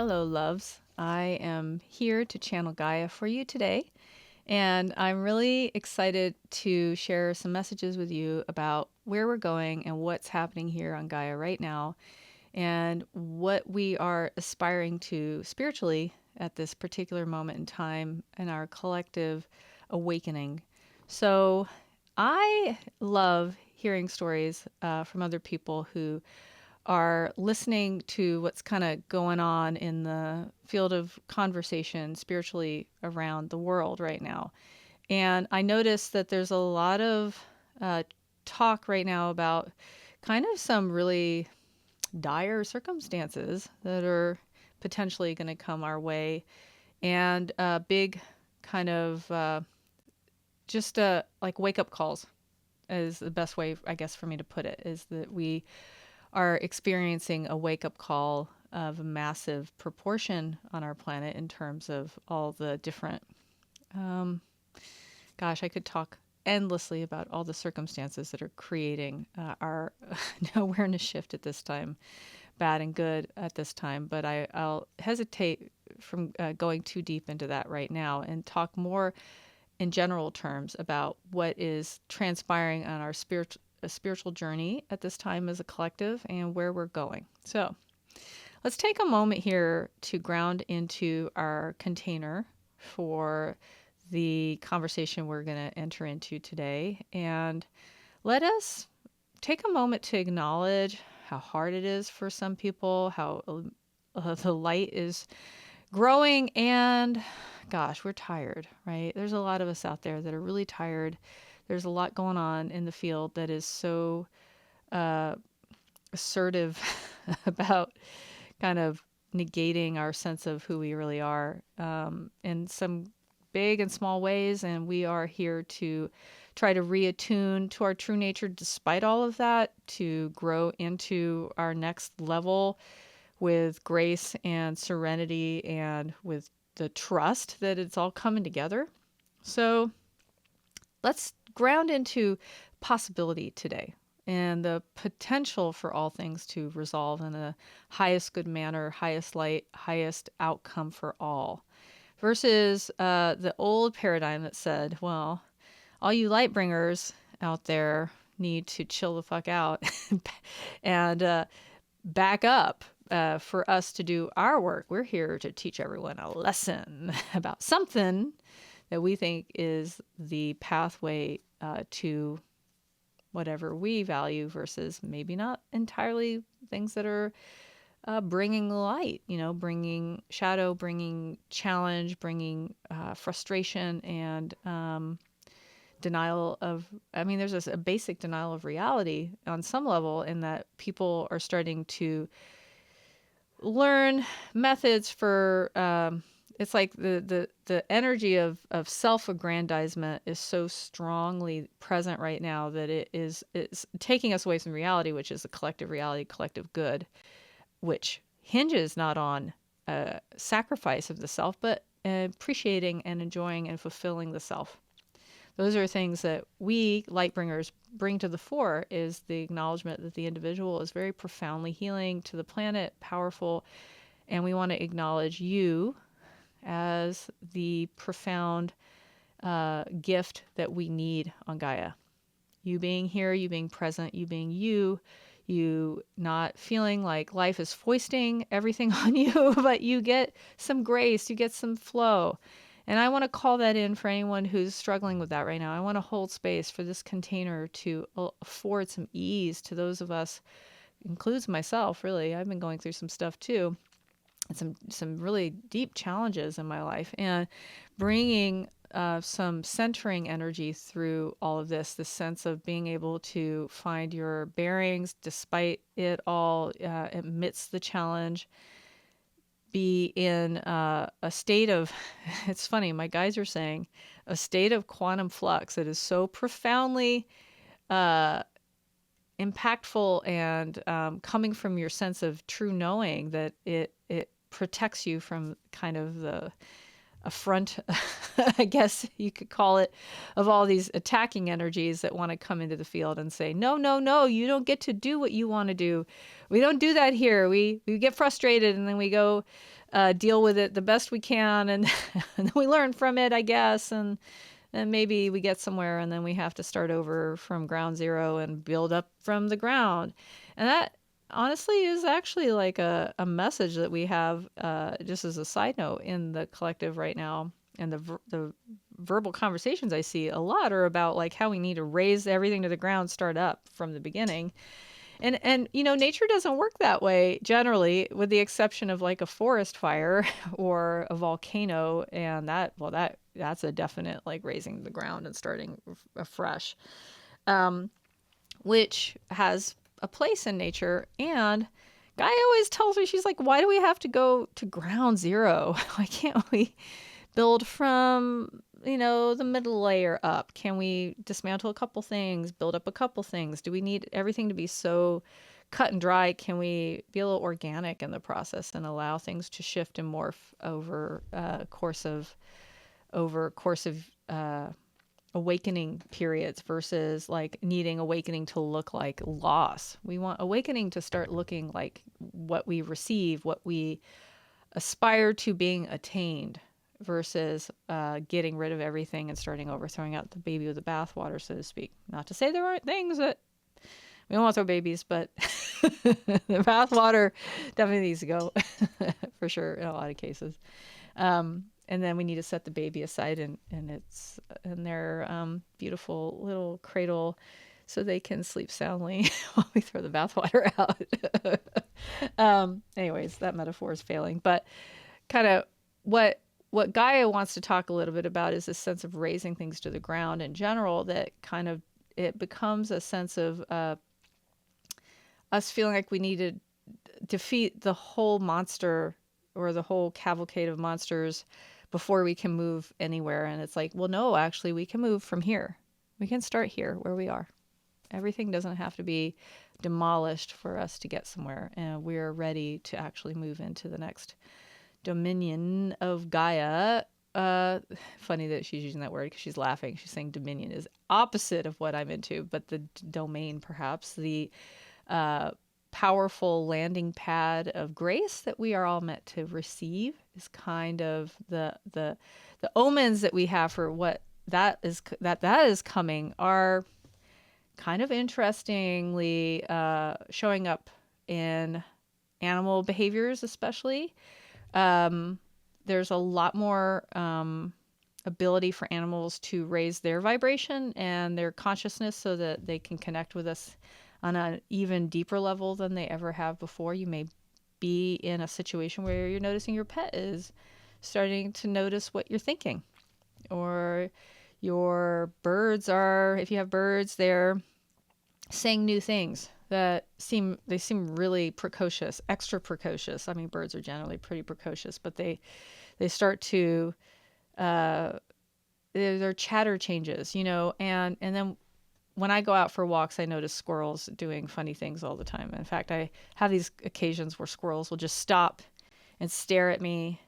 Hello, loves. I am here to channel Gaia for you today, and I'm really excited to share some messages with you about where we're going and what's happening here on Gaia right now, and what we are aspiring to spiritually at this particular moment in time in our collective awakening. So, I love hearing stories from other people who are listening to what's kind of going on in the field of conversation spiritually around the world right now. And I noticed that there's a lot of talk right now about kind of some really dire circumstances that are potentially going to come our way, and big kind of just like wake up calls is the best way, I guess, for me to put it, is that we are experiencing a wake up call of a massive proportion on our planet in terms of all the different, gosh, I could talk endlessly about all the circumstances that are creating our awareness shift at this time, bad and good at this time. But I'll hesitate from going too deep into that right now and talk more in general terms about what is transpiring on our spiritual journey at this time as a collective and where we're going. So let's take a moment here to ground into our container for the conversation we're going to enter into today. And let us take a moment to acknowledge how hard it is for some people, how the light is growing, and gosh, we're tired, right? There's a lot of us out there that are really tired. There's a lot going on in the field that is so assertive about kind of negating our sense of who we really are in some big and small ways. And we are here to try to reattune to our true nature despite all of that, to grow into our next level with grace and serenity and with the trust that it's all coming together. So let's ground into possibility today and the potential for all things to resolve in the highest good manner, highest light, highest outcome for all, versus the old paradigm that said, well, all you light bringers out there need to chill the fuck out and back up for us to do our work. We're here to teach everyone a lesson about something that we think is the pathway to whatever we value, versus maybe not entirely things that are bringing light, bringing shadow, bringing challenge, bringing frustration and denial of, there's a basic denial of reality on some level, in that people are starting to learn methods for it's like the energy of self-aggrandizement is so strongly present right now that it's taking us away from reality, which is the collective reality, collective good, which hinges not on sacrifice of the self, but appreciating and enjoying and fulfilling the self. Those are things that we light bringers bring to the fore, is the acknowledgement that the individual is very profoundly healing to the planet, powerful, and we want to acknowledge you as the profound gift that we need on Gaia. You being here, you being present, you being you not feeling like life is foisting everything on you, but you get some grace, you get some flow. And I want to call that in for anyone who's struggling with that right now. I want to hold space for this container to afford some ease to those of us, includes myself, really. I've been going through some stuff too, and some really deep challenges in my life, and bringing some centering energy through all of this sense of being able to find your bearings despite it all, amidst the challenge, be in a state of, it's funny, my guys are saying, a state of quantum flux that is so profoundly impactful and coming from your sense of true knowing that it protects you from kind of the a front, I guess you could call it, of all these attacking energies that want to come into the field and say, no, no, no, you don't get to do what you want to do. We don't do that here. We get frustrated and then we go deal with it the best we can. And, and then we learn from it, I guess. And maybe we get somewhere and then we have to start over from ground zero and build up from the ground. And that honestly is actually like a message that we have, just as a side note, in the collective right now. And the verbal conversations I see a lot are about like how we need to raise everything to the ground, start up from the beginning. And you know, nature doesn't work that way generally, with the exception of like a forest fire or a volcano. And that's a definite like raising the ground and starting afresh, which has a place in nature. And Gaia always tells me, she's like, why do we have to go to ground zero? Why can't we build from, you know, the middle layer up? Can we dismantle a couple things, build up a couple things? Do we need everything to be so cut and dry? Can we be a little organic in the process and allow things to shift and morph over course of awakening periods, versus like needing awakening to look like loss? We want awakening to start looking like what we receive, what we aspire to being attained, versus getting rid of everything and starting over, throwing out the baby with the bathwater, so to speak. Not to say there aren't things that we don't want to throw babies, but the bathwater definitely needs to go for sure in a lot of cases. And then we need to set the baby aside and it's in their beautiful little cradle so they can sleep soundly while we throw the bathwater out. Anyways, that metaphor is failing. But kind of what Gaia wants to talk a little bit about is this sense of raising things to the ground in general, that kind of, it becomes a sense of us feeling like we need to defeat the whole monster or the whole cavalcade of monsters before we can move anywhere. And it's like, well, no, actually, we can move from here. We can start here where we are. Everything doesn't have to be demolished for us to get somewhere. And we're ready to actually move into the next dominion of Gaia. Funny that she's using that word because she's laughing. She's saying dominion is opposite of what I'm into, but the domain, perhaps, the powerful landing pad of grace that we are all meant to receive, is kind of the omens that we have for what that is coming, are kind of interestingly showing up in animal behaviors, especially. There's a lot more ability for animals to raise their vibration and their consciousness so that they can connect with us on an even deeper level than they ever have before. You may be in a situation where you're noticing your pet is starting to notice what you're thinking, or your birds are, if you have birds, they're saying new things that seem really precocious, extra precocious. I mean, birds are generally pretty precocious, but they start to their chatter changes, you know, and then when I go out for walks, I notice squirrels doing funny things all the time. In fact, I have these occasions where squirrels will just stop and stare at me,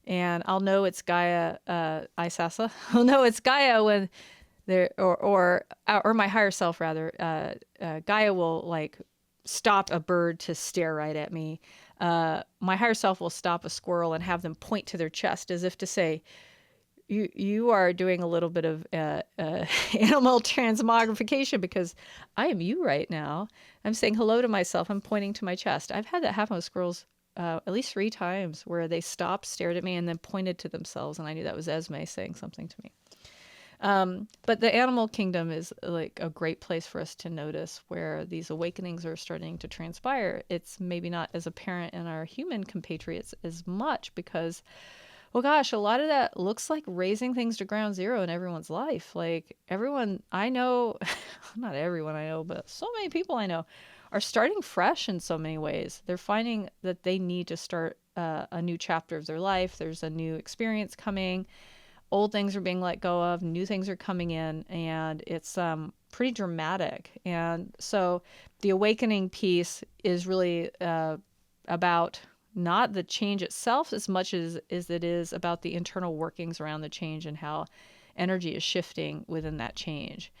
and I'll know it's Gaia. Sasa. I'll know it's Gaia when they're, or my higher self rather. Gaia will like stop a bird to stare right at me. My higher self will stop a squirrel and have them point to their chest as if to say, you are doing a little bit of animal transmogrification, because I am you right now. I'm saying hello to myself. I'm pointing to my chest. I've had that happen with squirrels at least 3 times, where they stopped, stared at me, and then pointed to themselves. And I knew that was Esme saying something to me. But the animal kingdom is like a great place for us to notice where these awakenings are starting to transpire. It's maybe not as apparent in our human compatriots as much because, well, gosh, a lot of that looks like raising things to ground zero in everyone's life. Like everyone I know, not everyone I know, but so many people I know are starting fresh in so many ways. They're finding that they need to start a new chapter of their life. There's a new experience coming. Old things are being let go of, new things are coming in, and it's pretty dramatic. And so the awakening piece is really about not the change itself as much as it is about the internal workings around the change and how energy is shifting within that change.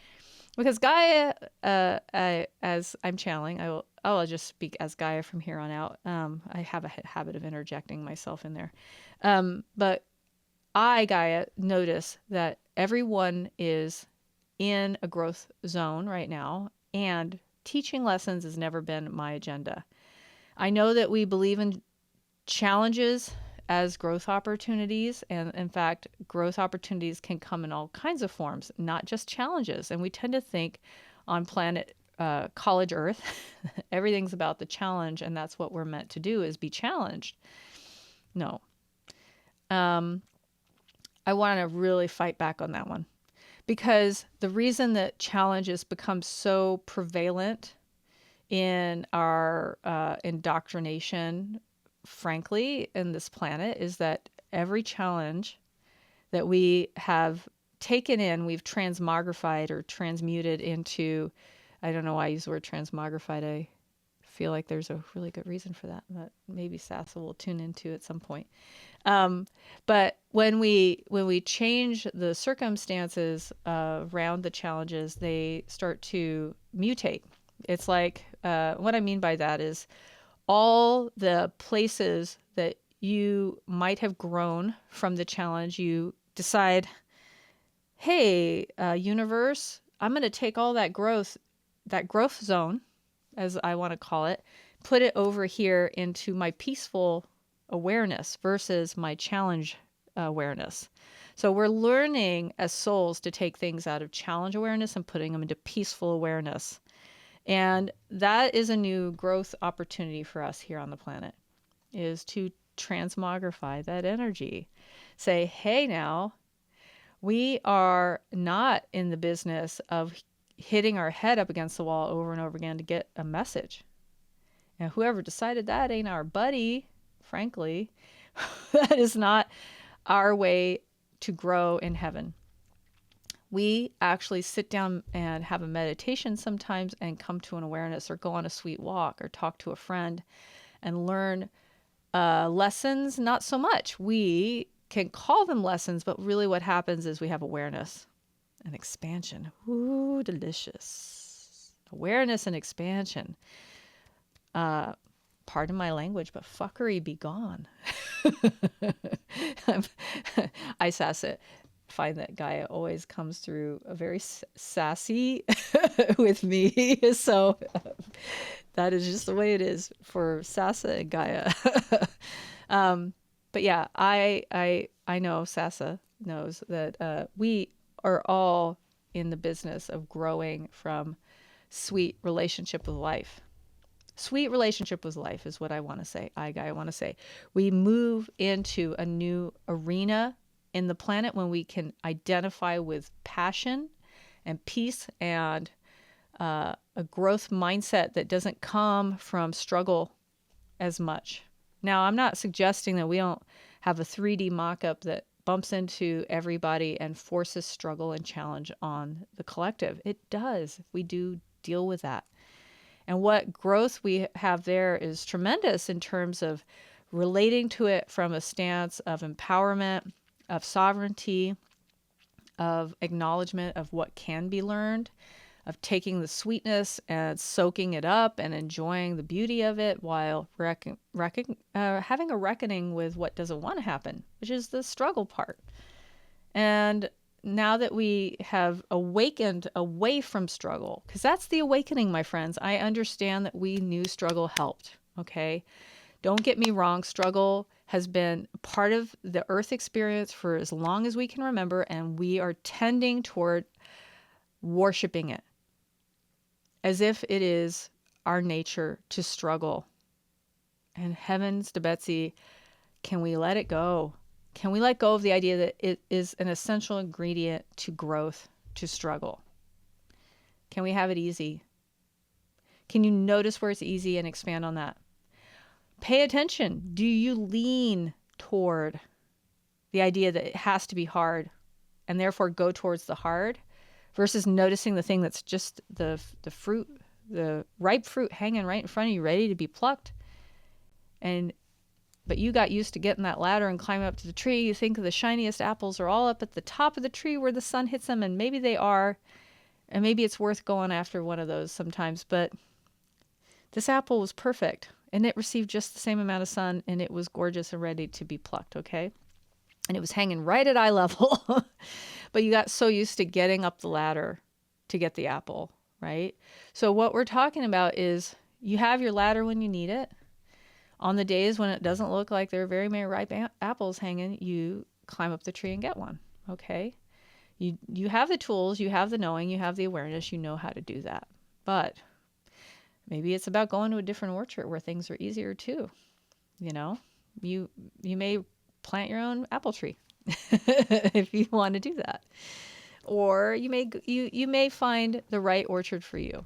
Because Gaia, as I'm channeling, I'll just speak as Gaia from here on out. I have a habit of interjecting myself in there. But Gaia, notice that everyone is in a growth zone right now, and teaching lessons has never been my agenda. I know that we believe in challenges as growth opportunities. And in fact, growth opportunities can come in all kinds of forms, not just challenges. And we tend to think on planet college Earth, everything's about the challenge, and that's what we're meant to do, is be challenged. No. I want to really fight back on that one, because the reason that challenges become so prevalent in our indoctrination, frankly, in this planet, is that every challenge that we have taken in, we've transmogrified or transmuted into, I don't know why I use the word transmogrified. I feel like there's a really good reason for that, but maybe Sasa will tune into at some point. But when we change the circumstances around the challenges, they start to mutate. It's like, what I mean by that is all the places that you might have grown from the challenge, you decide, hey, universe, I'm going to take all that growth zone, as I want to call it, put it over here into my peaceful awareness versus my challenge awareness. So we're learning as souls to take things out of challenge awareness and putting them into peaceful awareness. And that is a new growth opportunity for us here on the planet, is to transmogrify that energy. Say, hey, now, we are not in the business of hitting our head up against the wall over and over again to get a message. And whoever decided that ain't our buddy, frankly. That is not our way to grow in heaven. We actually sit down and have a meditation sometimes and come to an awareness, or go on a sweet walk, or talk to a friend and learn lessons. Not so much. We can call them lessons, but really what happens is we have awareness and expansion. Ooh, delicious. Awareness and expansion. Pardon my language, but fuckery be gone. I Sasa find that Gaia always comes through a very sassy with me. So that is just the way it is for Sasa and Gaia. But yeah, I know Sasa knows that we are all in the business of growing from sweet relationship with life. Sweet relationship with life is what I want to say. I want to say. We move into a new arena in the planet when we can identify with passion and peace and a growth mindset that doesn't come from struggle as much. Now, I'm not suggesting that we don't have a 3D mock-up that bumps into everybody and forces struggle and challenge on the collective. It does. We do deal with that. And what growth we have there is tremendous in terms of relating to it from a stance of empowerment, of sovereignty, of acknowledgement of what can be learned, of taking the sweetness and soaking it up and enjoying the beauty of it while having a reckoning with what doesn't want to happen, which is the struggle part. And now that we have awakened away from struggle, because that's the awakening, my friends. I understand that we knew struggle helped, okay? Don't get me wrong. Struggle has been part of the earth experience for as long as we can remember, and we are tending toward worshiping it as if it is our nature to struggle. And heavens to Betsy, can we let it go? Can we let go of the idea that it is an essential ingredient to growth, to struggle? Can we have it easy? Can you notice where it's easy and expand on that? Pay attention. Do you lean toward the idea that it has to be hard and therefore go towards the hard versus noticing the thing that's just the fruit, the ripe fruit hanging right in front of you, ready to be plucked, and but you got used to getting that ladder and climbing up to the tree. You think the shiniest apples are all up at the top of the tree where the sun hits them, and maybe they are, and maybe it's worth going after one of those sometimes. But this apple was perfect, and it received just the same amount of sun, and it was gorgeous and ready to be plucked, okay? And it was hanging right at eye level. But you got so used to getting up the ladder to get the apple, right? So what we're talking about is you have your ladder when you need it. On the days when it doesn't look like there are very many ripe apples hanging, you climb up the tree and get one, okay? You have the tools, you have the knowing, you have the awareness, you know how to do that. But maybe it's about going to a different orchard where things are easier too. You know, you may plant your own apple tree if you want to do that. Or you may find the right orchard for you.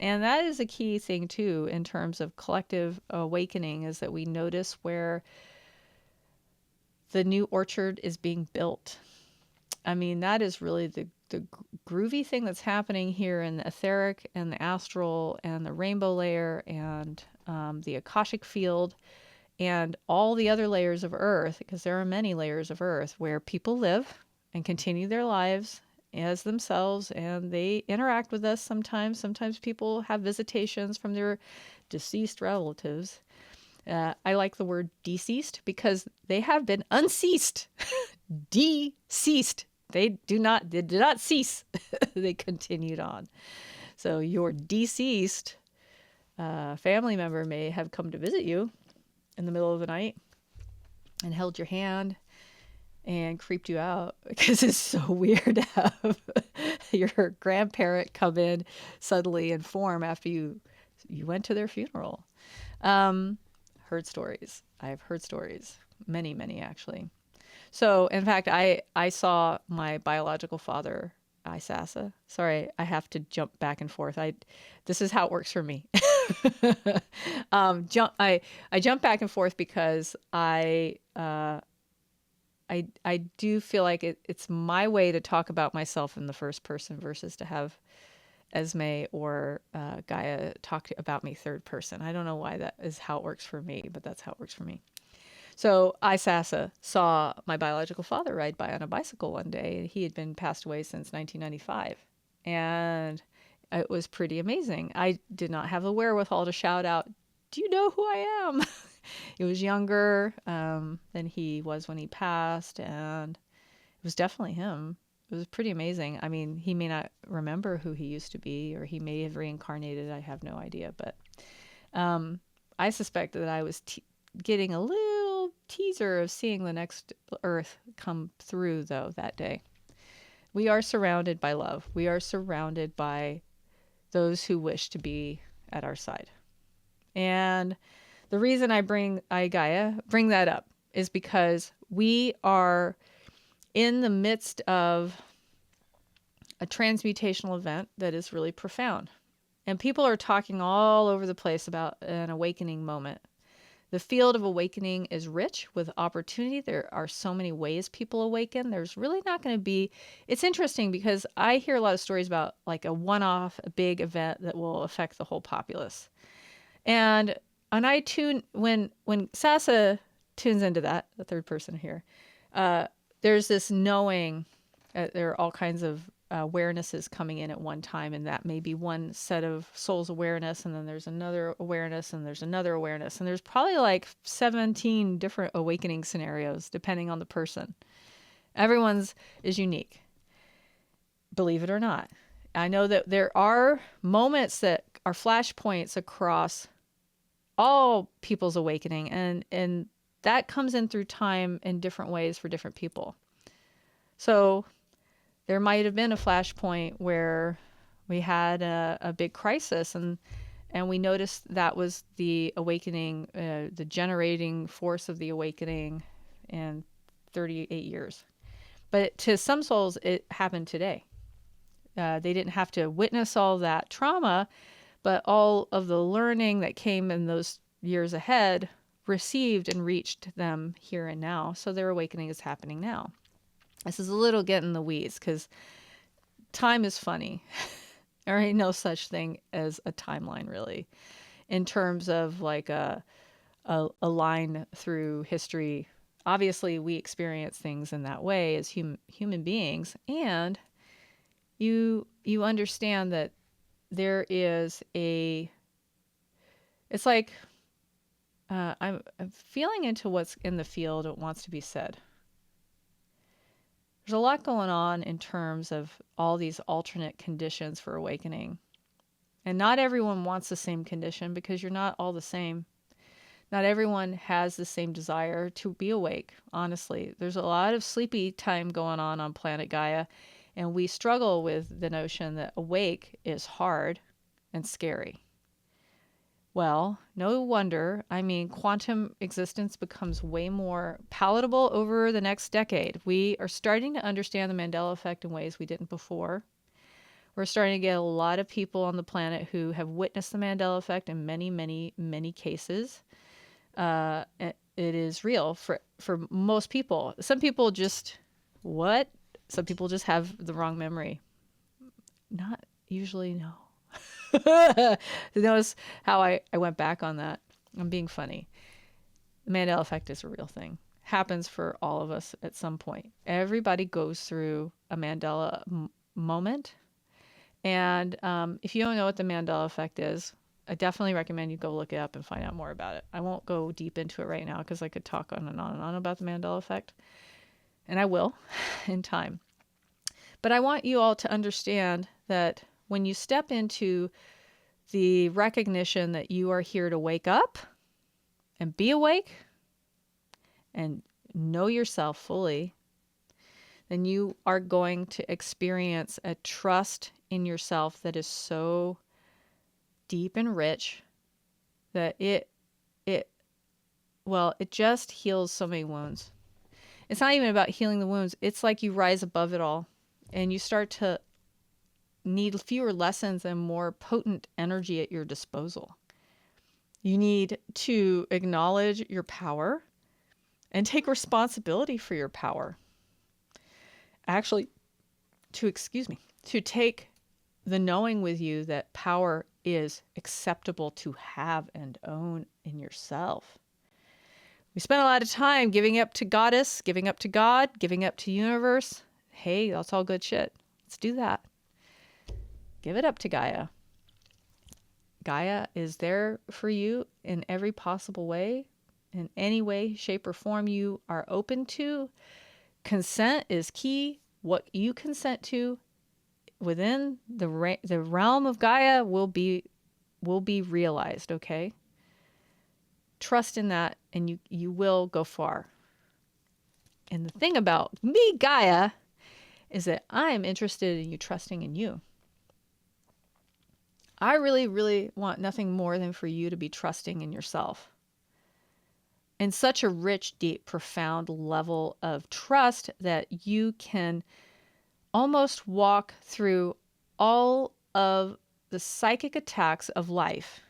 And that is a key thing too in terms of collective awakening, is that we notice where the new orchard is being built. I mean, that is really the groovy thing that's happening here in the etheric and the astral and the rainbow layer and the Akashic field and all the other layers of Earth, because there are many layers of Earth where people live and continue their lives as themselves, and they interact with us sometimes. Sometimes people have visitations from their deceased relatives. I like the word deceased because they have been unceased, deceased. They did not cease. They continued on. So your deceased family member may have come to visit you in the middle of the night and held your hand and creeped you out, because it's so weird to have your grandparent come in suddenly in form after you went to their funeral. Heard stories. I've heard stories. Many, many actually. So, in fact, I saw my biological father, Sasa. Sorry, I have to jump back and forth. This is how it works for me. I jump back and forth because I do feel like it's my way to talk about myself in the first person versus to have Esme or Gaia talk about me third person. I don't know why that is how it works for me, but that's how it works for me. So Sasa saw my biological father ride by on a bicycle one day. He had been passed away since 1995. And it was pretty amazing. I did not have the wherewithal to shout out, "Do you know who I am?" He was younger than he was when he passed, and it was definitely him. It was pretty amazing. I mean, he may not remember who he used to be, or he may have reincarnated. I have no idea. But I suspect that I was getting a little teaser of seeing the next Earth come through, though, that day. We are surrounded by love. We are surrounded by those who wish to be at our side. And the reason I bring that up is because we are in the midst of a transmutational event that is really profound. And people are talking all over the place about an awakening moment. The field of awakening is rich with opportunity. There are so many ways people awaken. There's really not going to be... It's interesting because I hear a lot of stories about like a one-off, a big event that will affect the whole populace. And when Sasa tunes into that, the third person here, there's this knowing there are all kinds of awarenesses coming in at one time, and that may be one set of soul's awareness, and then there's another awareness, and there's another awareness, and there's probably like 17 different awakening scenarios depending on the person. Everyone's is unique, believe it or not. I know that there are moments that are flashpoints across all people's awakening, and that comes in through time in different ways for different people. So there might have been a flashpoint where we had a big crisis, and we noticed that was the awakening, the generating force of the awakening in 38 years. But to some souls, it happened today. They didn't have to witness all that trauma, but all of the learning that came in those years ahead received and reached them here and now. So their awakening is happening now. This is a little get in the weeds because time is funny. There ain't no such thing as a timeline, really, in terms of like a a line through history. Obviously, we experience things in that way as human beings, and you understand that there is a. It's like I'm feeling into what's in the field. It wants to be said. There's a lot going on in terms of all these alternate conditions for awakening. And not everyone wants the same condition because you're not all the same. Not everyone has the same desire to be awake, honestly. There's a lot of sleepy time going on planet Gaia, and we struggle with the notion that awake is hard and scary. Well, no wonder. I mean, quantum existence becomes way more palatable over the next decade. We are starting to understand the Mandela effect in ways we didn't before. We're starting to get a lot of people on the planet who have witnessed the Mandela effect in many, many, many cases. It is real for most people. Some people just, what? Some people just have the wrong memory. Not usually, no. Notice how I went back on that. I'm being funny. The Mandela effect is a real thing. Happens for all of us at some point. Everybody goes through a Mandela moment. And if you don't know what the Mandela effect is, I definitely recommend you go look it up and find out more about it. I won't go deep into it right now because I could talk on and on and on about the Mandela effect. And I will in time. But I want you all to understand that when you step into the recognition that you are here to wake up and be awake and know yourself fully, then you are going to experience a trust in yourself that is so deep and rich that it just heals so many wounds. It's not even about healing the wounds. It's like you rise above it all and you start to need fewer lessons and more potent energy at your disposal. You need to acknowledge your power and take responsibility for your power. Actually, to take the knowing with you that power is acceptable to have and own in yourself. We spend a lot of time giving up to goddess, giving up to God, giving up to universe. Hey, that's all good shit. Let's do that. Give it up to Gaia. Gaia is there for you in every possible way, in any way, shape, or form you are open to. Consent is key. What you consent to within the realm of Gaia will be realized, okay? Trust in that and you will go far. And the thing about me, Gaia, is that I'm interested in you trusting in you. I really, really want nothing more than for you to be trusting in yourself. And such a rich, deep, profound level of trust that you can almost walk through all of the psychic attacks of life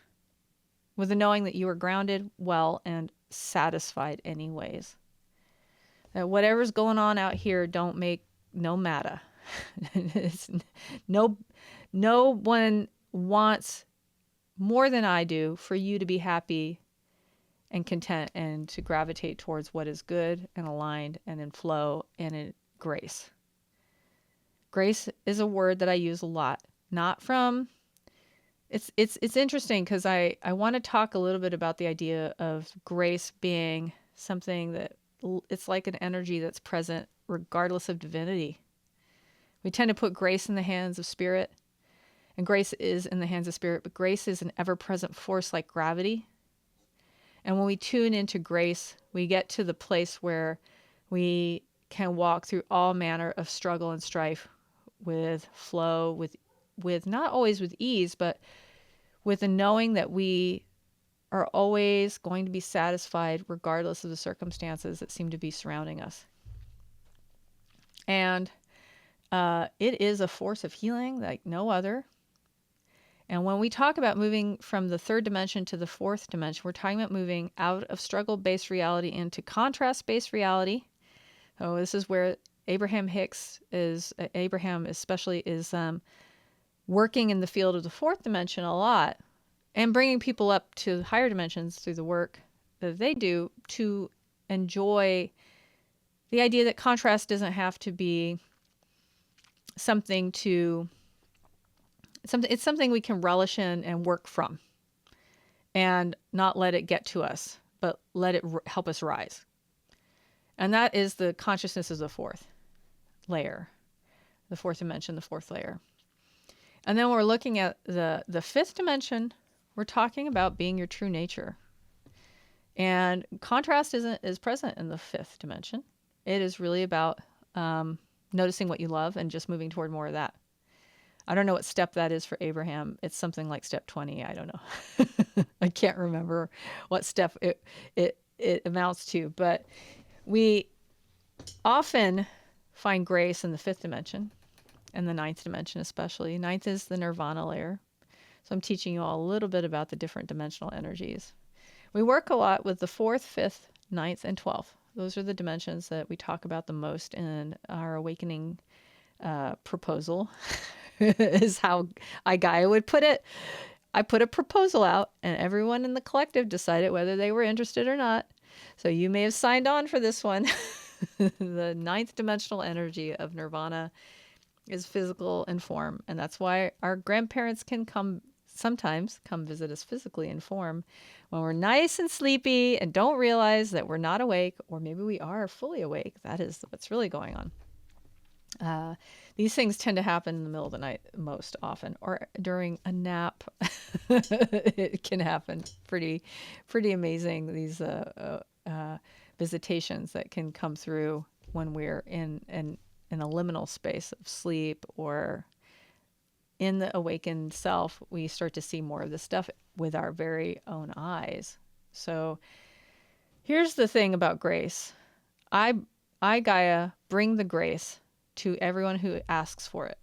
with the knowing that you are grounded, well, and satisfied anyways. That whatever's going on out here don't make no matter. No one wants more than I do for you to be happy and content and to gravitate towards what is good and aligned and in flow and in grace. Grace is a word that I use a lot. Not from, it's interesting because I want to talk a little bit about the idea of grace being something that it's like an energy that's present regardless of divinity. We tend to put grace in the hands of spirit, and grace is in the hands of spirit, but grace is an ever-present force like gravity. And when we tune into grace, we get to the place where we can walk through all manner of struggle and strife with flow, with not always with ease, but with the knowing that we are always going to be satisfied regardless of the circumstances that seem to be surrounding us. And it is a force of healing like no other. And when we talk about moving from the third dimension to the fourth dimension, we're talking about moving out of struggle-based reality into contrast-based reality. So this is where Abraham especially is working in the field of the fourth dimension a lot and bringing people up to higher dimensions through the work that they do to enjoy the idea that contrast doesn't have to be something to something. It's something we can relish in and work from, and not let it get to us, but let it help us rise. And that is the consciousness of the fourth layer, the fourth dimension, the fourth layer. And then we're looking at the fifth dimension. We're talking about being your true nature. And contrast is present in the fifth dimension. It is really about noticing what you love and just moving toward more of that. I don't know what step that is for Abraham. It's something like step 20. I don't know. I can't remember what step it amounts to. But we often find grace in the fifth dimension and the ninth dimension especially. Ninth is the nirvana layer. So I'm teaching you all a little bit about the different dimensional energies. We work a lot with the fourth, fifth, ninth, and 12th. Those are the dimensions that we talk about the most in our awakening proposal, is how Gaia would put it. I put a proposal out, and everyone in the collective decided whether they were interested or not. So you may have signed on for this one. The ninth dimensional energy of nirvana is physical in form, and that's why our grandparents can sometimes come visit us physically in form when we're nice and sleepy and don't realize that we're not awake, or maybe we are fully awake. That is what's really going on. These things tend to happen in the middle of the night most often, or during a nap. It can happen. Pretty amazing, these visitations that can come through when we're in a liminal space of sleep, or in the awakened self. We start to see more of this stuff with our very own eyes. So here's the thing about grace. I Gaia, bring the grace to everyone who asks for it,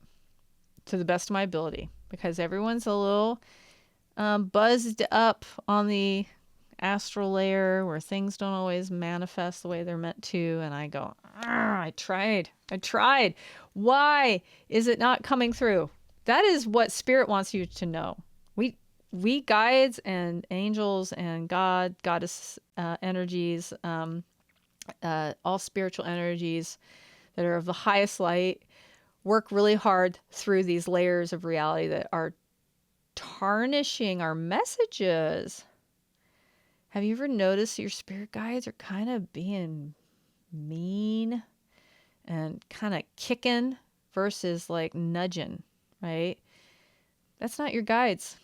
to the best of my ability, because everyone's a little buzzed up on the astral layer where things don't always manifest the way they're meant to. And I go, I tried. Why is it not coming through? That is what Spirit wants you to know. We guides and angels and goddess energies, all spiritual energies that are of the highest light, work really hard through these layers of reality that are tarnishing our messages. Have you ever noticed your spirit guides are kind of being mean and kind of kicking versus like nudging, right? That's not your guides.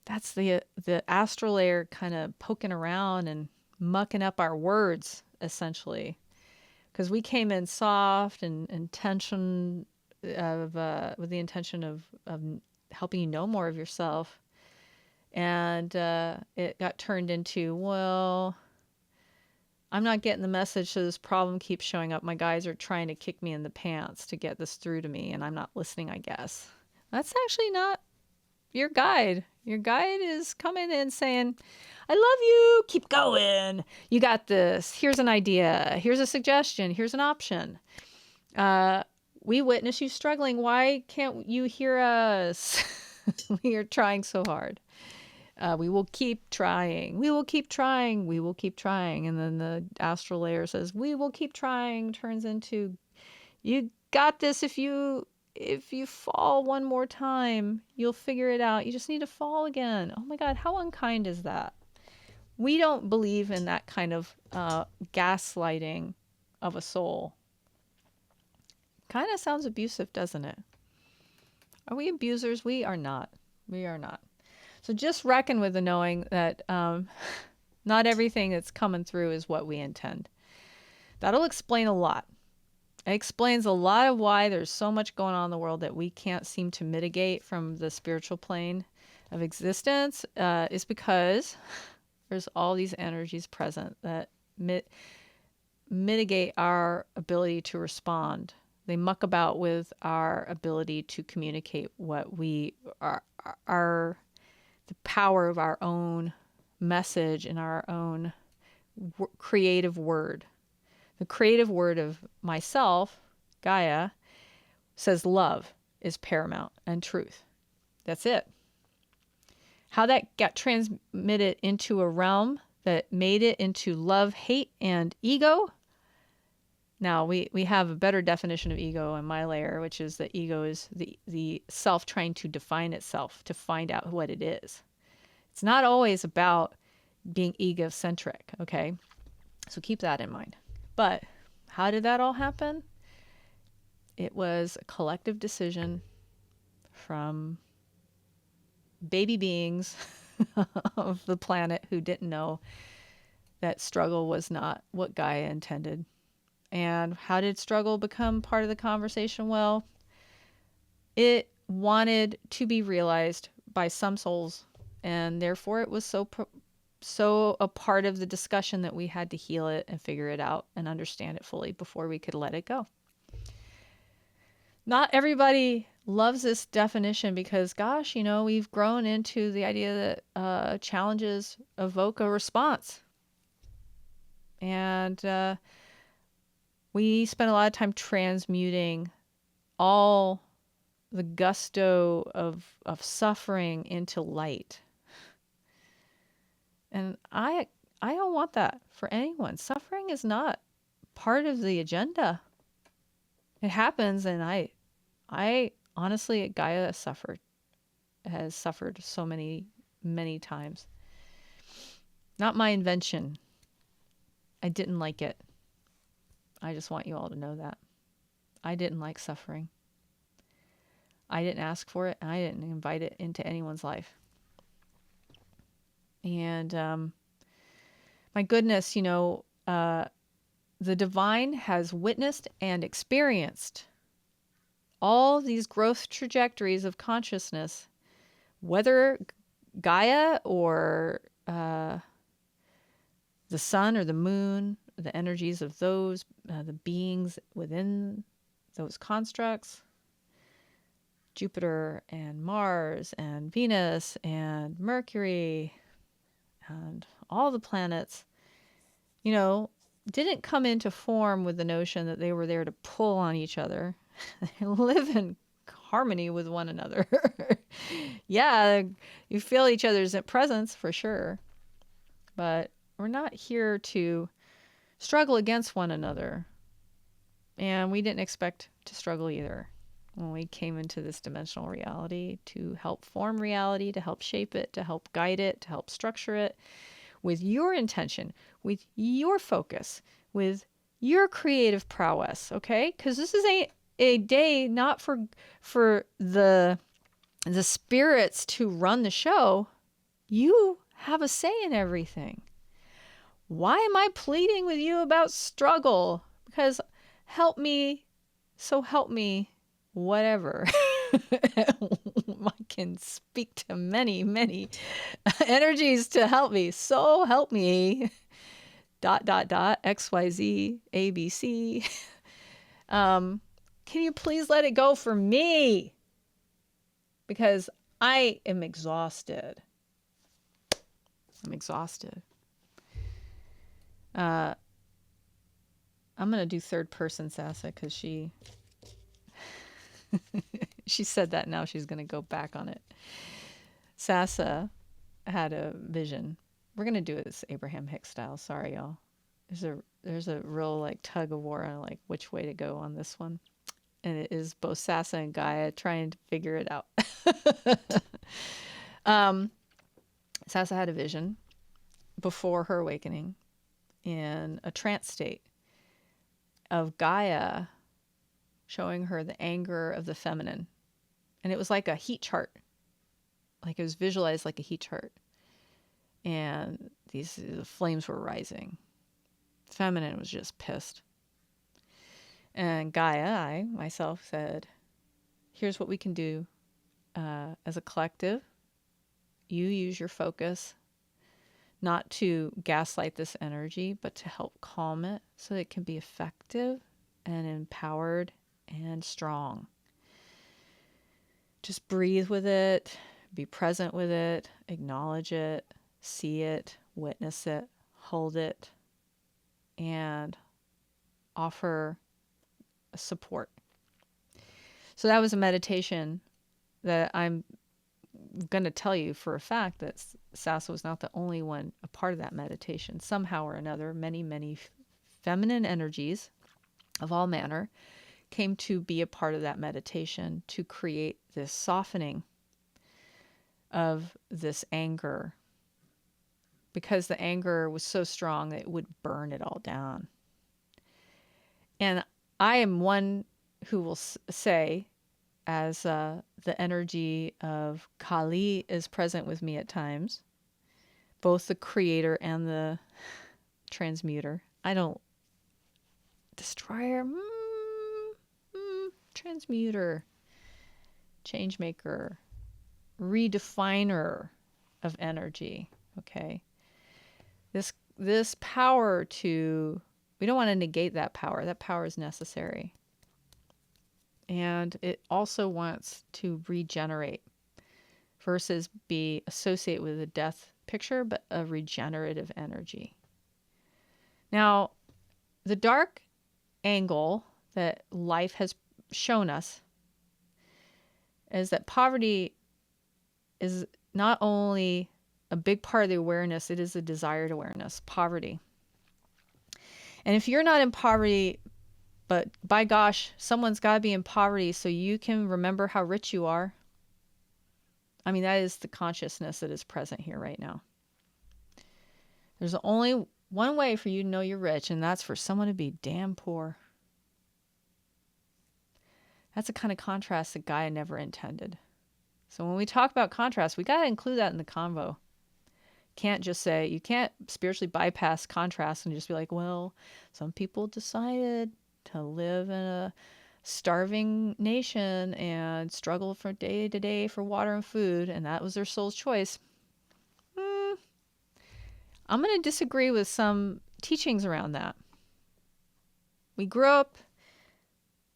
That's the astral layer kind of poking around and mucking up our words, essentially. Because we came in soft and intention of with the intention of helping you know more of yourself, and it got turned into, well, I'm not getting the message, so this problem keeps showing up. My guys are trying to kick me in the pants to get this through to me, and I'm not listening, I guess. That's actually not your guide. Your guide is coming in saying, I love you. Keep going. You got this. Here's an idea. Here's a suggestion. Here's an option. We witness you struggling. Why can't you hear us? We are trying so hard. We will keep trying. We will keep trying. We will keep trying. And then the astral layer says, we will keep trying, turns into, you got this. If you fall one more time, you'll figure it out. You just need to fall again. Oh my God, how unkind is that? We don't believe in that kind of gaslighting of a soul. Kind of sounds abusive, doesn't it? Are we abusers? We are not. We are not. So just reckon with the knowing that not everything that's coming through is what we intend. That'll explain a lot. It explains a lot of why there's so much going on in the world that we can't seem to mitigate from the spiritual plane of existence. Is because there's all these energies present that mitigate our ability to respond. They muck about with our ability to communicate what we are, the power of our own message and our own creative word. The creative word of myself, Gaia, says love is paramount and truth. That's it. How that got transmitted into a realm that made it into love, hate, and ego. Now, we have a better definition of ego in my layer, which is that ego is the self trying to define itself, to find out what it is. It's not always about being egocentric, okay? So keep that in mind. But how did that all happen? It was a collective decision from baby beings of the planet who didn't know that struggle was not what Gaia intended. And how did struggle become part of the conversation? Well, it wanted to be realized by some souls, and therefore it was so a part of the discussion that we had to heal it and figure it out and understand it fully before we could let it go. Not everybody loves this definition because, gosh, we've grown into the idea that challenges evoke a response. And we spend a lot of time transmuting all the gusto of suffering into light. And I don't want that for anyone. Suffering is not part of the agenda. It happens, and I honestly, Gaia has suffered so many, many times. Not my invention. I didn't like it. I just want you all to know that. I didn't like suffering. I didn't ask for it, and I didn't invite it into anyone's life. And my goodness, the divine has witnessed and experienced all these growth trajectories of consciousness, whether Gaia or the sun or the moon, the energies of those, the beings within those constructs, Jupiter and Mars and Venus and Mercury and all the planets, didn't come into form with the notion that they were there to pull on each other. They live in harmony with one another. Yeah, you feel each other's presence for sure. But we're not here to struggle against one another. And we didn't expect to struggle either when we came into this dimensional reality, to help form reality, to help shape it, to help guide it, to help structure it with your intention, with your focus, with your creative prowess, okay? Because this is a day not for the spirits to run the show. You have a say in everything. Why am I pleading with you about struggle? Because help me, so help me, whatever. I can speak to many, many energies to help me. So help me. ... XYZ ABC. Can you please let it go for me? Because I am exhausted. I'm exhausted. I'm going to do third person Sasa because she said that, now she's going to go back on it. Sasa had a vision. We're going to do it this Abraham Hicks style. Sorry, y'all. There's a real tug of war on which way to go on this one. And it is both Sasa and Gaia trying to figure it out. Sasa had a vision before her awakening in a trance state of Gaia showing her the anger of the feminine. And it was like a heat chart. It was visualized like a heat chart. And the flames were rising. Feminine was just pissed. And Gaia, I myself, said, here's what we can do as a collective. You use your focus not to gaslight this energy, but to help calm it so that it can be effective and empowered and strong. Just breathe with it, be present with it, acknowledge it, see it, witness it, hold it, and offer support. So that was a meditation that I'm going to tell you for a fact that Sasa was not the only one a part of that meditation. Somehow or another, many, many feminine energies of all manner came to be a part of that meditation to create this softening of this anger, because the anger was so strong that it would burn it all down. And I am one who will say, as the energy of Kali is present with me at times, both the creator and the transmuter. I don't destroyer, transmuter, change maker, redefiner of energy. Okay. This power to, we don't want to negate that power. That power is necessary. And it also wants to regenerate versus be associated with a death picture, but a regenerative energy. Now, the dark angle that life has shown us is that poverty is not only a big part of the awareness, it is a desired awareness, poverty. And if you're not in poverty, but by gosh, someone's got to be in poverty so you can remember how rich you are. I mean, that is the consciousness that is present here right now. There's only one way for you to know you're rich, and that's for someone to be damn poor. That's the kind of contrast that Gaia never intended. So when we talk about contrast, we got to include that in the convo. Can't just say, you can't spiritually bypass contrast and just be like, well, some people decided to live in a starving nation and struggle from day to day for water and food, and that was their soul's choice. I'm going to disagree with some teachings around that. We grew up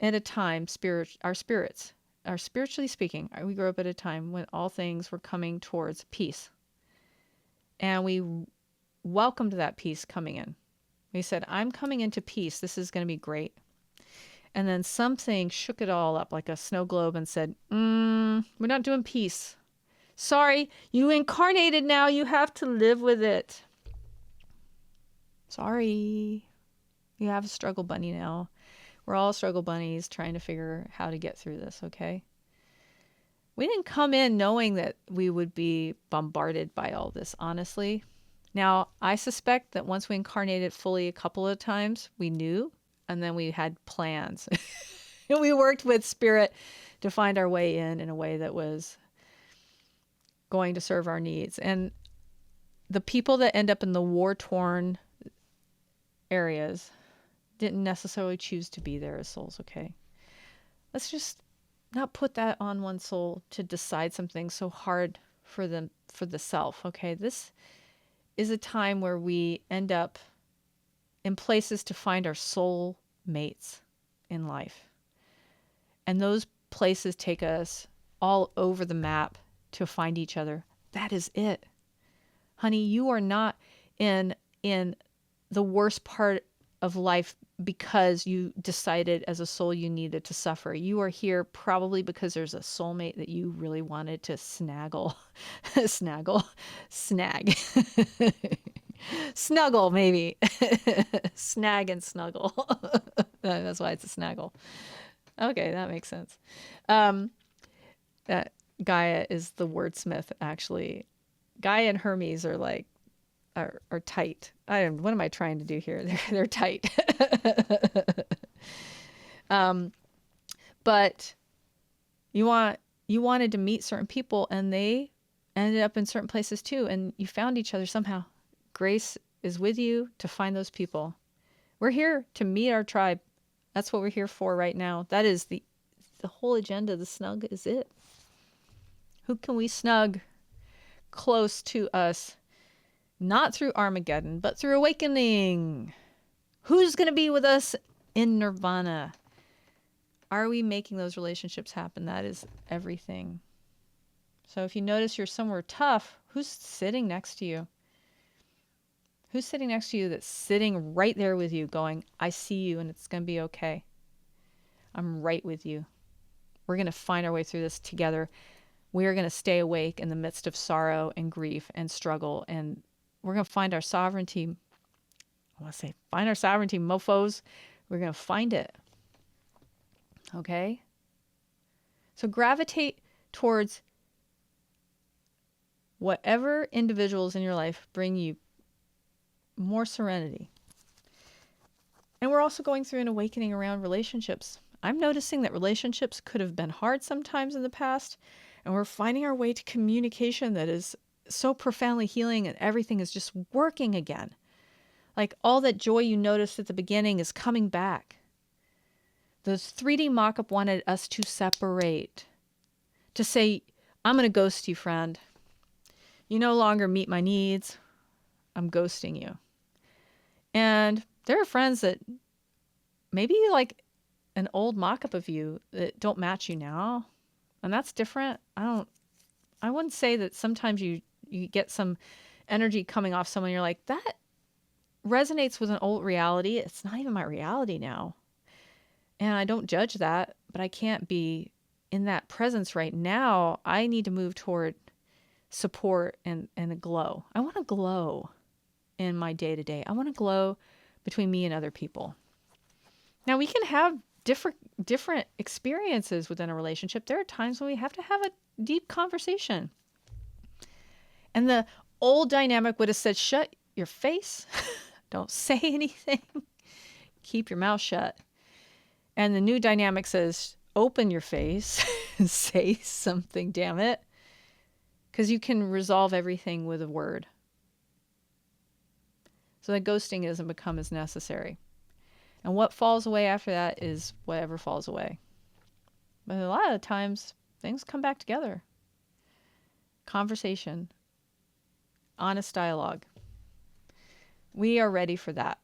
at a time, spiritually speaking, we grew up at a time when all things were coming towards peace. And we welcomed that peace coming in. We said, I'm coming into peace. This is going to be great. And then something shook it all up like a snow globe and said, we're not doing peace. Sorry, you incarnated now. You have to live with it. Sorry. You have a struggle bunny now. We're all struggle bunnies trying to figure how to get through this, okay? We didn't come in knowing that we would be bombarded by all this, honestly. Now, I suspect that once we incarnated fully a couple of times, we knew, and then we had plans. And we worked with spirit to find our way in a way that was going to serve our needs. And the people that end up in the war-torn areas didn't necessarily choose to be there as souls, okay? Let's just not put that on one soul to decide something so hard for the self, okay? This is a time where we end up in places to find our soul mates in life. And those places take us all over the map to find each other. That is it. Honey, you are not in the worst part of life because you decided as a soul you needed to suffer. You are here probably because there's a soulmate that you really wanted to snag, snuggle maybe, snag and snuggle. That's why it's a snaggle. Okay, that makes sense. That Gaia is the wordsmith, actually. Gaia and Hermes are like, are tight. What am I trying to do here? They're tight. But you wanted to meet certain people, and they ended up in certain places too, and you found each other somehow. Grace is with you to find those people. We're here to meet our tribe. That's what we're here for right now. That is the whole agenda. The snug is it. Who can we snug close to us? Not through Armageddon, but through awakening. Who's going to be with us in nirvana? Are we making those relationships happen? That is everything. So if you notice you're somewhere tough, who's sitting next to you? Who's sitting next to you that's sitting right there with you going, I see you and it's going to be okay. I'm right with you. We're going to find our way through this together. we are going to stay awake in the midst of sorrow and grief and struggle. And we're going to find our sovereignty. I want to say, find our sovereignty, mofos. We're going to find it. Okay? So gravitate towards whatever individuals in your life bring you more serenity. And we're also going through an awakening around relationships. I'm noticing that relationships could have been hard sometimes in the past, and we're finding our way to communication that is so profoundly healing, and everything is just working again. Like all that joy you noticed at the beginning is coming back. The 3D mock-up wanted us to separate, to say, I'm going to ghost you, friend. You no longer meet my needs. I'm ghosting you. And there are friends that maybe like an old mock-up of you that don't match you now. And that's different. I wouldn't say that sometimes you get some energy coming off someone. You're like, that resonates with an old reality. It's not even my reality now. And I don't judge that, but I can't be in that presence right now. I need to move toward support and a glow. I want to glow in my day-to-day. I want to glow between me and other people. Now, we can have different experiences within a relationship. There are times when we have to have a deep conversation. And the old dynamic would have said, shut your face. Don't say anything. Keep your mouth shut. And the new dynamic says, open your face and say something, damn it. Because you can resolve everything with a word. So that ghosting doesn't become as necessary. And what falls away after that is whatever falls away. But a lot of times, things come back together. Conversation. Honest dialogue. We are ready for that.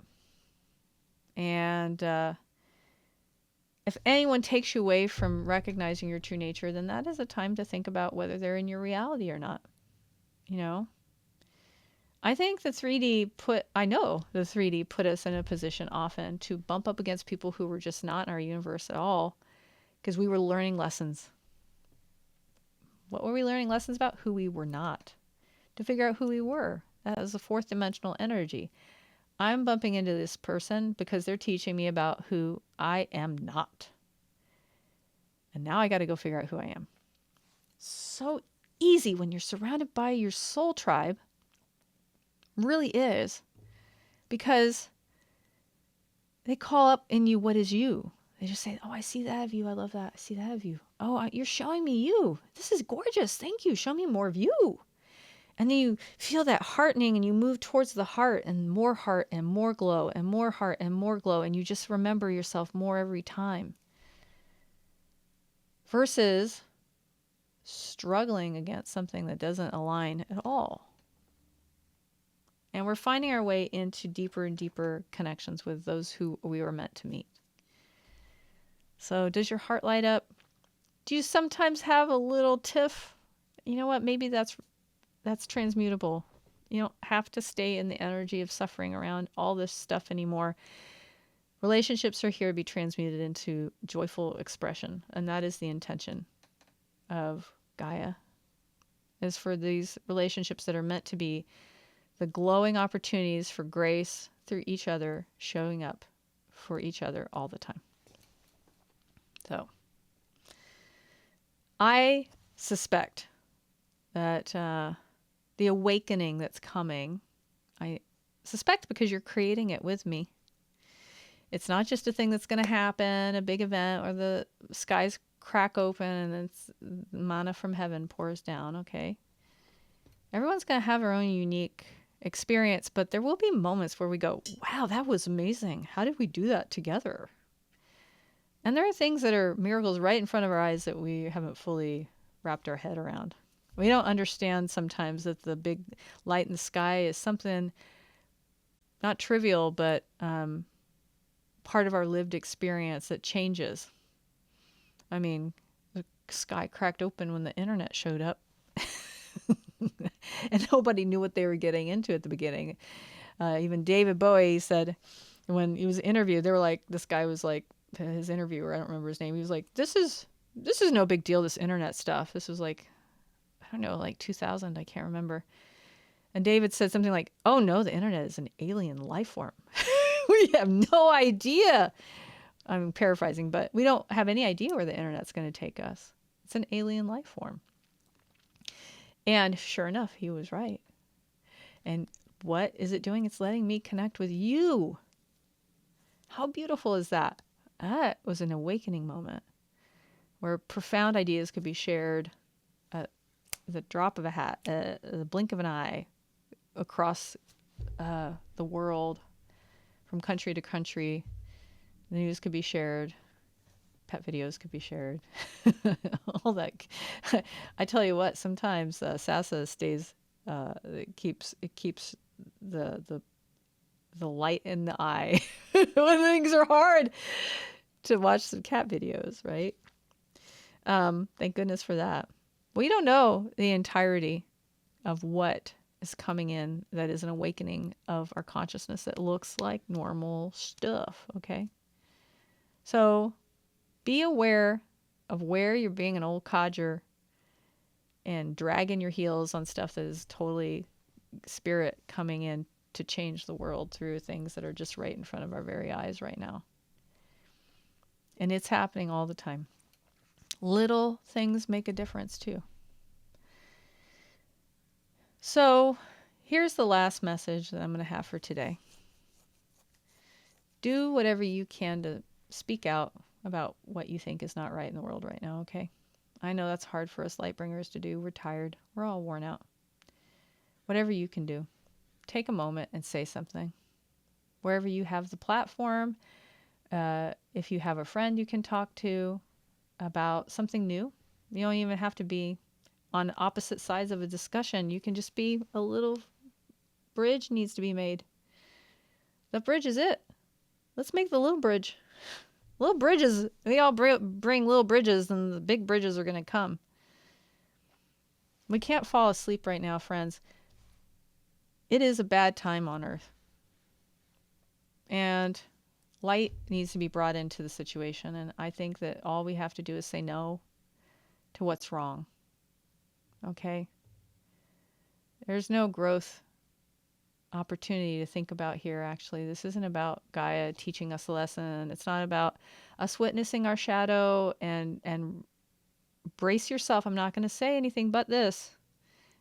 And if anyone takes you away from recognizing your true nature, then that is a time to think about whether they're in your reality or not. You know? I think the 3D put us in a position often to bump up against people who were just not in our universe at all, because we were learning lessons. What were we learning lessons about? Who we were not. To figure out who we were. That is a fourth dimensional energy. I'm bumping into this person because they're teaching me about who I am not. And now I got to go figure out who I am. So easy when you're surrounded by your soul tribe. Really is. Because they call up in you what is you. They just say, oh, I see that of you. I love that. I see that of you. Oh, you're showing me you. This is gorgeous. Thank you. Show me more of you. And then you feel that heartening and you move towards the heart and more glow and more heart and more glow. And you just remember yourself more every time. Versus struggling against something that doesn't align at all. And we're finding our way into deeper and deeper connections with those who we were meant to meet. So does your heart light up? Do you sometimes have a little tiff? You know what? Maybe that's transmutable. You don't have to stay in the energy of suffering around all this stuff anymore. Relationships are here to be transmuted into joyful expression. And that is the intention of Gaia. Is for these relationships that are meant to be the glowing opportunities for grace through each other, showing up for each other all the time. So, I suspect that the awakening that's coming, I suspect because you're creating it with me. It's not just a thing that's going to happen, a big event, or the skies crack open and it's manna from heaven pours down, okay? Everyone's going to have their own unique experience, but there will be moments where we go, wow, that was amazing. How did we do that together? And there are things that are miracles right in front of our eyes that we haven't fully wrapped our head around. We don't understand sometimes that the big light in the sky is something not trivial, but part of our lived experience that changes. I mean, the sky cracked open when the internet showed up. And nobody knew what they were getting into at the beginning. Even David Bowie said when he was interviewed, they were like, this guy was like, his interviewer, I don't remember his name. He was like, this is no big deal, this internet stuff. This was like I don't know, like 2000, I can't remember. And David said something like, oh no, the internet is an alien life form. We have no idea. I'm paraphrasing, but we don't have any idea where the internet's going to take us. It's an alien life form. And sure enough, he was right. And what is it doing? It's letting me connect with you. How beautiful is that? That was an awakening moment where profound ideas could be shared at the drop of a hat, the blink of an eye, across the world, from country to country. The news could be shared. Pet videos could be shared. All that. I tell you what, sometimes Sasa stays. It keeps the light in the eye when things are hard to watch some cat videos, right? Thank goodness for that. We don't know the entirety of what is coming in that is an awakening of our consciousness that looks like normal stuff, okay? So be aware of where you're being an old codger and dragging your heels on stuff that is totally spirit coming in to change the world through things that are just right in front of our very eyes right now. And it's happening all the time. Little things make a difference too. So here's the last message that I'm going to have for today. Do whatever you can to speak out about what you think is not right in the world right now, okay? I know that's hard for us light bringers to do. We're tired. We're all worn out. Whatever you can do, take a moment and say something. Wherever you have the platform, if you have a friend you can talk to about something new, you don't even have to be on opposite sides of a discussion. You can just be a little bridge needs to be made. The bridge is it. Let's make the little bridge. Little bridges, we all bring little bridges, and the big bridges are going to come. We can't fall asleep right now, friends. It is a bad time on Earth. And light needs to be brought into the situation. And I think that all we have to do is say no to what's wrong. Okay? There's no growth opportunity to think about here, actually. This isn't about Gaia teaching us a lesson. It's not about us witnessing our shadow and brace yourself. I'm not going to say anything but this.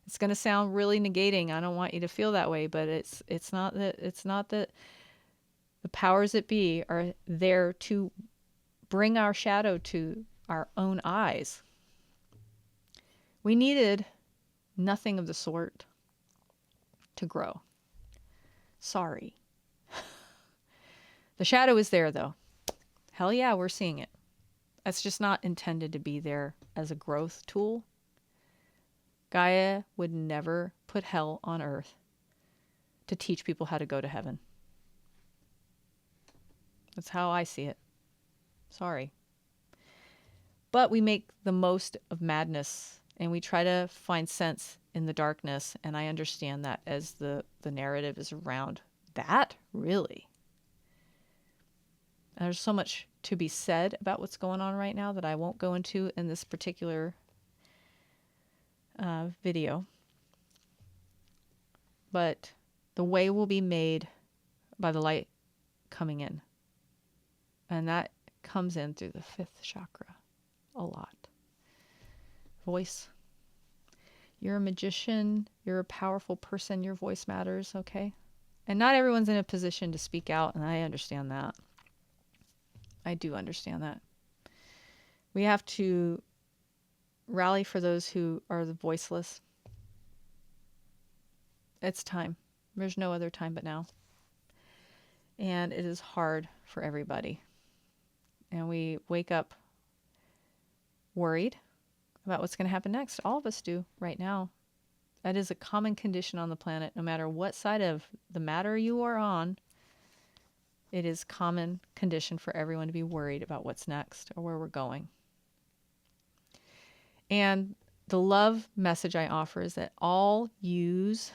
It's going to sound really negating. I don't want you to feel that way, but it's not that the powers that be are there to bring our shadow to our own eyes. We needed nothing of the sort to grow. Sorry. The shadow is there, though. Hell yeah, we're seeing it. That's just not intended to be there as a growth tool. Gaia would never put hell on Earth to teach people how to go to heaven. That's how I see it. Sorry. But we make the most of madness, and we try to find sense in the darkness, and I understand that as the narrative is around that, really. And there's so much to be said about what's going on right now that I won't go into in this particular video. But the way will be made by the light coming in. And that comes in through the fifth chakra a lot. Voice. You're a magician. You're a powerful person. Your voice matters, okay? And not everyone's in a position to speak out, and I understand that. I do understand that. We have to rally for those who are the voiceless. It's time. There's no other time but now. And it is hard for everybody. And we wake up worried about what's going to happen next. All of us do right now. That is a common condition on the planet. No matter what side of the matter you are on, it is common condition for everyone to be worried about what's next or where we're going. And the love message I offer is that all use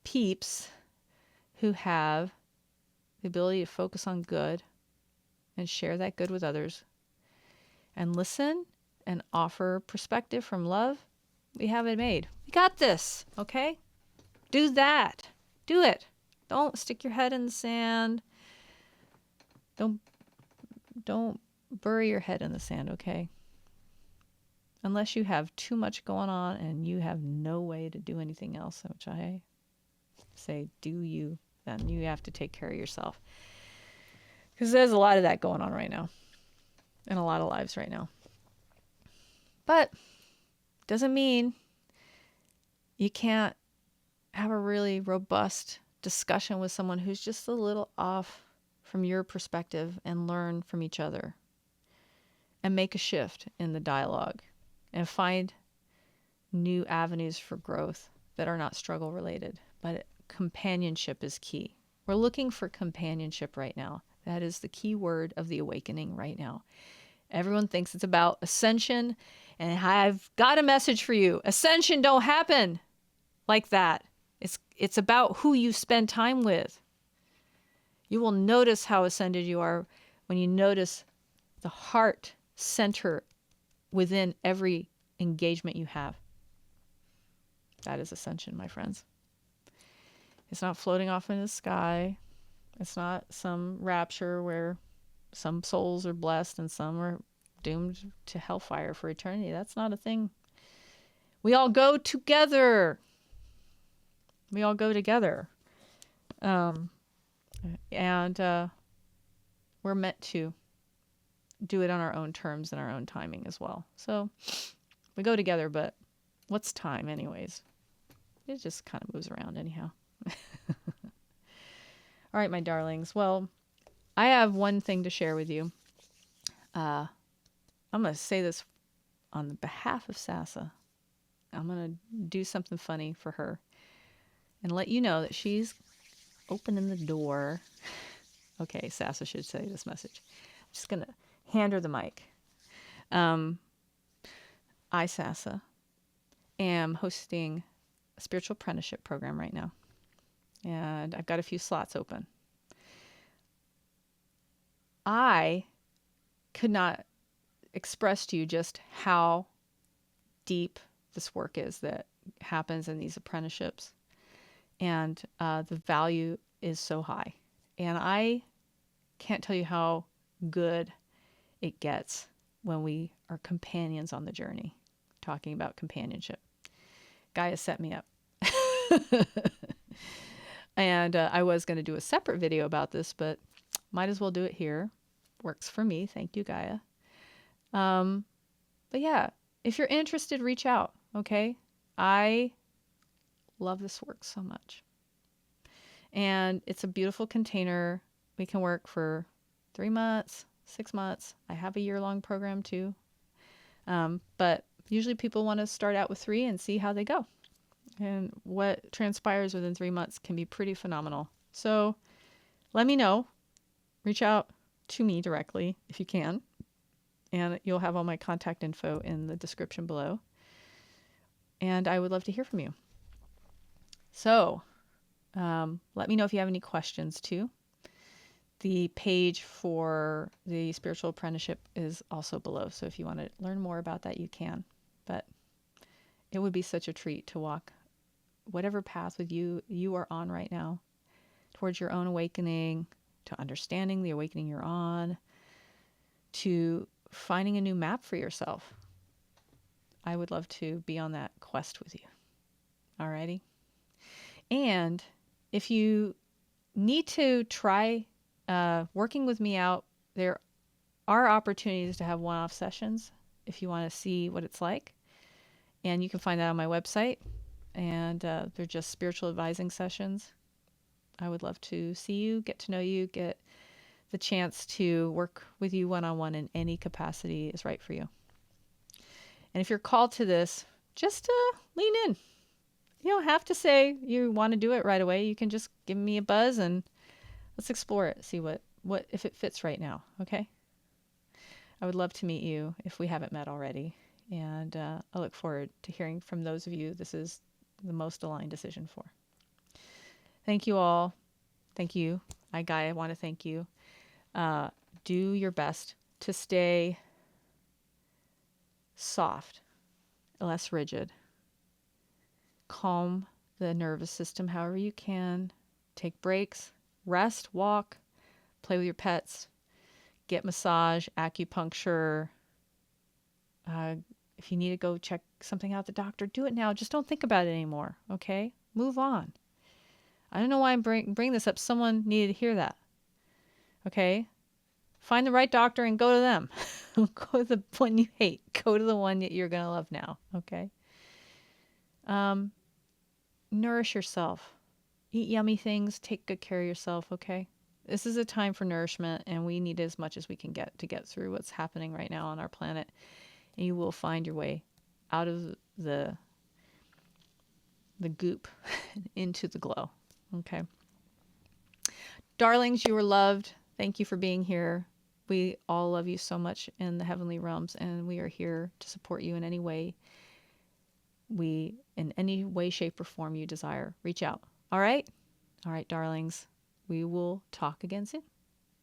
peeps who have the ability to focus on good and share that good with others and listen and offer perspective from love We have it made. We got this, okay? Do that. Do it. Don't stick your head in the sand. Don't bury your head in the sand, okay? Unless you have too much going on and you have no way to do anything else, which I say, do you, then you have to take care of yourself. Because there's a lot of that going on right now in a lot of lives right now. But doesn't mean you can't have a really robust discussion with someone who's just a little off from your perspective and learn from each other and make a shift in the dialogue and find new avenues for growth that are not struggle related. But companionship is key. We're looking for companionship right now. That is the key word of the awakening right now. Everyone thinks it's about ascension, and I've got a message for you. Ascension don't happen like that. It's about who you spend time with. You will notice how ascended you are when you notice the heart center within every engagement you have. That is ascension, my friends. It's not floating off in the sky. It's not some rapture where some souls are blessed and some are doomed to hellfire for eternity. That's not a thing. We all go together. We all go together. And we're meant to do it on our own terms and our own timing as well. So we go together, but what's time anyways? It just kind of moves around anyhow. All right, my darlings. Well, I have one thing to share with you. I'm going to say this on the behalf of Sasa. I'm going to do something funny for her and let you know that she's opening the door. Okay, Sasa should say this message. I'm just going to hand her the mic. I, Sasa, am hosting a spiritual apprenticeship program right now. And I've got a few slots open. I could not express to you just how deep this work is that happens in these apprenticeships. And the value is so high. And I can't tell you how good it gets when we are companions on the journey, talking about companionship. Gaia set me up. And I was going to do a separate video about this, but might as well do it here. Works for me. Thank you, Gaia. But yeah, if you're interested, reach out. Okay. I love this work so much. And it's a beautiful container. We can work for 3 months, 6 months. I have a year-long program too. But usually people want to start out with 3 and see how they go. And what transpires within 3 months can be pretty phenomenal. So let me know. Reach out to me directly if you can. And you'll have all my contact info in the description below. And I would love to hear from you. So let me know if you have any questions too. The page for the Spiritual Apprenticeship is also below. So if you want to learn more about that, you can. But it would be such a treat to walk whatever path with you are on right now towards your own awakening, to understanding the awakening you're on, to finding a new map for yourself. I would love to be on that quest with you. Alrighty. And if you need to try working with me out, there are opportunities to have one-off sessions if you want to see what it's like. And you can find that on my website. And they're just spiritual advising sessions. I would love to see you, get to know you, get the chance to work with you one-on-one in any capacity is right for you. And if you're called to this, just lean in. You don't have to say you want to do it right away. You can just give me a buzz and let's explore it. See what if it fits right now. Okay. I would love to meet you if we haven't met already. And I look forward to hearing from those of you this is the most aligned decision for. Thank you all. Thank you. Gaia, want to thank you. Do your best to stay soft, less rigid, calm the nervous system however you can. Take breaks, rest, walk, play with your pets, get massage, acupuncture. If you need to go check something out at the doctor, do it now. Just don't think about it anymore, okay? Move on. I don't know why I'm bring this up. Someone needed to hear that, okay? Find the right doctor and go to them. Go to the one you hate. Go to the one that you're going to love now, okay? Nourish yourself. Eat yummy things. Take good care of yourself, okay? This is a time for nourishment, and we need as much as we can get to get through what's happening right now on our planet. And you will find your way out of the goop into the glow, okay? Darlings, you are loved. Thank you for being here. We all love you so much in the heavenly realms, and we are here to support you in any way shape, or form you desire. Reach out. All right? All right, darlings. We will talk again soon.